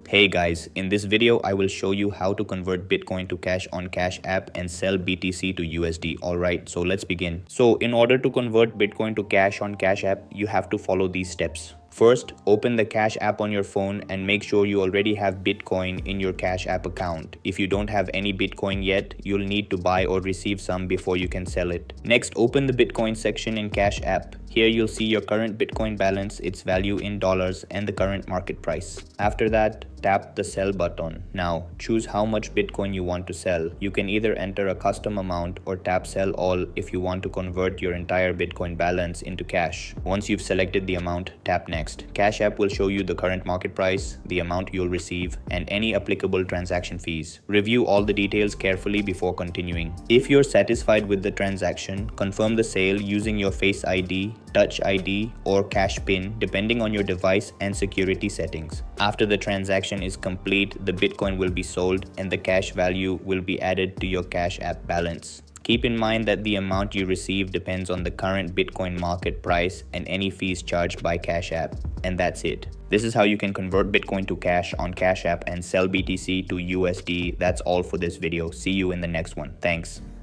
Hey guys, in this video I will show you how to convert Bitcoin to cash on Cash App and sell BTC to USD. Alright, so let's begin. So in order to convert Bitcoin to cash on Cash App, you have to follow these steps. First, open the Cash App on your phone and make sure you already have Bitcoin in your Cash App account. If you don't have any Bitcoin yet, you'll need to buy or receive some before you can sell it. Next, open the Bitcoin section in Cash App. Here you'll see your current Bitcoin balance, its value in dollars, and the current market price. After that, tap the sell button. Now, choose how much Bitcoin you want to sell. You can either enter a custom amount or tap sell all if you want to convert your entire Bitcoin balance into cash. Once you've selected the amount, tap next. Cash App will show you the current market price, the amount you'll receive, and any applicable transaction fees. Review all the details carefully before continuing. If you're satisfied with the transaction, confirm the sale using your Face ID, Touch ID, or Cash PIN depending on your device and security settings. After the transaction is complete, the Bitcoin will be sold and the cash value will be added to your Cash App balance. Keep in mind that the amount you receive depends on the current Bitcoin market price and any fees charged by Cash App. And that's it. This is how you can convert Bitcoin to cash on Cash App and sell BTC to USD. That's all for this video. See you in the next one. Thanks.